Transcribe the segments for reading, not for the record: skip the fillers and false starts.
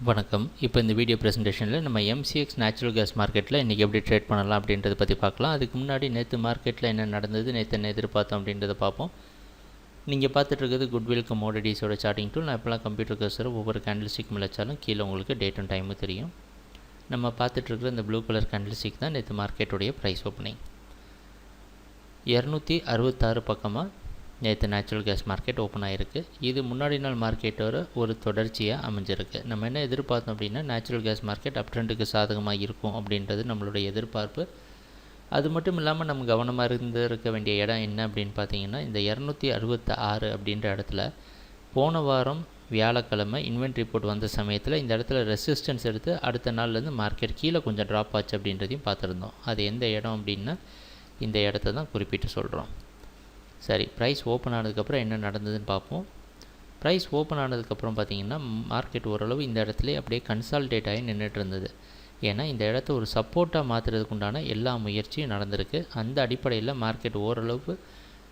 வணக்கம். இப்போ இந்த வீடியோ ப்ரெசன்டேஷனில் நம்ம எம்சிஎக்ஸ் நேச்சுரல் கேஸ் மார்க்கெட்டில் இன்றைக்கி எப்படி ட்ரேட் பண்ணலாம் அப்படின்றத பற்றி பார்க்கலாம். அதுக்கு முன்னாடி நேற்று மார்க்கெட்டில் என்ன நடந்தது, நேற்று என்ன எதிர்பார்த்தோம் அப்படின்றத பார்ப்போம். நீங்கள் பார்த்துட்ருக்கிறது குட்வில் கமோடிட்டிஸோட சார்ட்டிங் டூல். நான் இப்போலாம் கம்ப்யூட்டர் கர்சரை ஒவ்வொரு கேண்டில் ஸ்டிக் வச்சாலும் கீழே உங்களுக்கு டேட்டும் டைமும் தெரியும். நம்ம பார்த்துட்ருக்கிற இந்த ப்ளூ கலர் கேண்டில் ஸ்டிக் தான் நேற்று மார்க்கெட்டுடைய ப்ரைஸ் ஓப்பனிங். 266 பக்கமாக நேற்று நேச்சுரல் கேஸ் மார்க்கெட் ஓப்பன் ஆகிருக்கு. இது முன்னாடி நாள் மார்க்கெட்டோட ஒரு தொடர்ச்சியாக அமைஞ்சிருக்கு. நம்ம என்ன எதிர்பார்த்தோம் அப்படின்னா, நேச்சுரல் கேஸ் மார்க்கெட் அப் ட்ரெண்டுக்கு சாதகமாக இருக்கும் அப்படின்றது நம்மளுடைய எதிர்பார்ப்பு. அது மட்டும் இல்லாமல் நம்ம கவனமாக இருக்க வேண்டிய இடம் என்ன அப்படின்னு பார்த்தீங்கன்னா, இந்த 266 அப்படின்ற இடத்துல போன வாரம் வியாழக்கிழமை இன்வென்ட்ரி ரிப்போர்ட் வந்த சமயத்தில் இந்த இடத்துல ரெசிஸ்டன்ஸ் எடுத்து அடுத்த நாள்லேருந்து மார்க்கெட் கீழே கொஞ்சம் ட்ராப் ஆச்சு அப்படின்றதையும் பார்த்துருந்தோம். அது எந்த இடம் அப்படின்னா இந்த இடத்த தான் குறிப்பிட்டு சொல்கிறோம். சரி, ப்ரைஸ் ஓப்பன் ஆனதுக்கப்புறம் என்ன நடந்ததுன்னு பார்ப்போம். ப்ரைஸ் ஓப்பன் ஆனதுக்கப்புறம் பார்த்திங்கன்னா மார்க்கெட் ஓரளவு இந்த இடத்துல அப்படியே கன்சால்டேட் ஆகி நின்றுட்டு இருந்தது. ஏன்னா இந்த இடத்த ஒரு சப்போர்ட்டாக மாற்றுறதுக்கு உண்டான எல்லா முயற்சியும் நடந்திருக்கு. அந்த அடிப்படையில் மார்க்கெட் ஓரளவு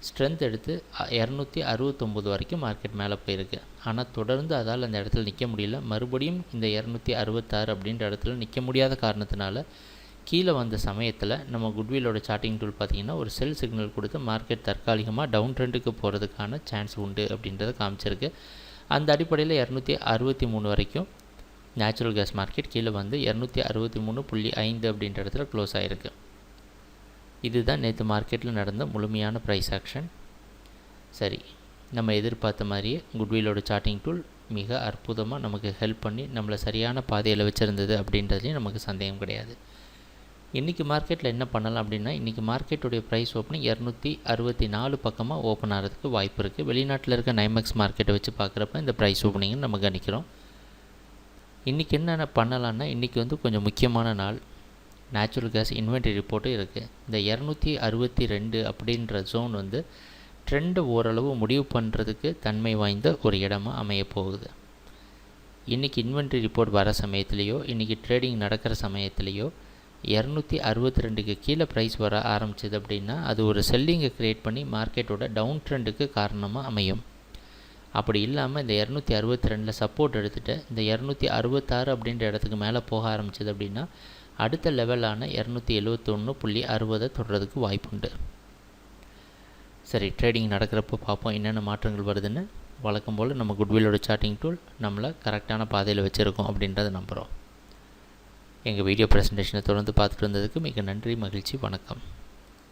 ஸ்ட்ரென்த் எடுத்து 269 வரைக்கும் மார்க்கெட் மேலே போயிருக்கு. ஆனால் தொடர்ந்து அதால் அந்த இடத்துல நிற்க முடியல. மறுபடியும் இந்த 266 அப்படின்ற இடத்துல நிற்க முடியாத காரணத்தினால கீழே வந்த சமயத்தில் நம்ம குட்விலோட சார்ட்டிங் டூல் பார்த்திங்கன்னா ஒரு செல் சிக்னல் கொடுத்து மார்க்கெட் தற்காலிகமாக டவுன் ட்ரெண்டுக்கு போகிறதுக்கான சான்ஸ் உண்டு அப்படின்றத காமிச்சிருக்கு. அந்த அடிப்படையில் 263 வரைக்கும் நேச்சுரல் கேஸ் மார்க்கெட் கீழே வந்து 263.5 அப்படின்ற இடத்துல க்ளோஸ் ஆகிருக்கு. இதுதான் நேற்று மார்க்கெட்டில் நடந்த முழுமையான ப்ரைஸ் ஆக்ஷன். சரி, நம்ம எதிர்பார்த்த மாதிரியே குட்விலோட சார்ட்டிங் டூல் மிக அற்புதமாக நமக்கு ஹெல்ப் பண்ணி நம்மளை சரியான பாதையில் வச்சுருந்தது அப்படின்றதுலேயும் நமக்கு சந்தேகம் கிடையாது. இன்றைக்கி மார்க்கெட்டில் என்ன பண்ணலாம் அப்படின்னா, இன்றைக்கி மார்க்கெட்டுடைய ப்ரைஸ் ஓப்பனிங் 264 பக்கமாக ஓப்பன் ஆகிறதுக்கு வாய்ப்பு இருக்குது. வெளிநாட்டில் இருக்க நைமெக்ஸ் மார்க்கெட்டை வச்சு பார்க்குறப்ப இந்த ப்ரைஸ் ஓப்பனிங்னு நம்ம கணிக்கிறோம். இன்றைக்கி என்னென்ன பண்ணலான்னா, இன்றைக்கி வந்து கொஞ்சம் முக்கியமான நாள். நேச்சுரல் கேஸ் இன்வென்ட்ரி ரிப்போர்ட்டும் இருக்குது. இந்த 262 அப்படின்ற ஜோன் வந்து ட்ரெண்டை ஓரளவு முடிவு பண்ணுறதுக்கு தன்மை வாய்ந்த ஒரு இடமாக அமைய போகுது. இன்றைக்கி இன்வென்ட்ரி ரிப்போர்ட் வர சமயத்துலேயோ, இன்றைக்கி ட்ரேடிங் நடக்கிற சமயத்துலேயோ 262க்கு கீழே ப்ரைஸ் வர ஆரம்பிச்சது அப்படின்னா அது ஒரு செல்லிங்கை க்ரியேட் பண்ணி மார்க்கெட்டோட டவுன் ட்ரெண்டுக்கு காரணமாக அமையும். அப்படி இல்லாமல் இந்த 262 சப்போர்ட் எடுத்துகிட்டு இந்த 266 அப்படின்ற இடத்துக்கு மேலே போக ஆரம்பிச்சது அப்படின்னா அடுத்த லெவலான 271.60 தொடுறதுக்கு வாய்ப்புண்டு. சரி, ட்ரேடிங் நடக்கிறப்போ பார்ப்போம் என்னென்ன மாற்றங்கள் வருதுன்னு. வழக்கம் போல் நம்ம குட்விலோட சார்ட்டிங் டூல் நம்மளை கரெக்டான பாதையில் வச்சுருக்கோம் அப்படின்றத நம்புகிறோம். எங்கள் வீடியோ ப்ரெசன்டேஷனை தொடர்ந்து பார்த்துட்டு வந்ததுக்கு மிக நன்றி, மகிழ்ச்சி, வணக்கம்.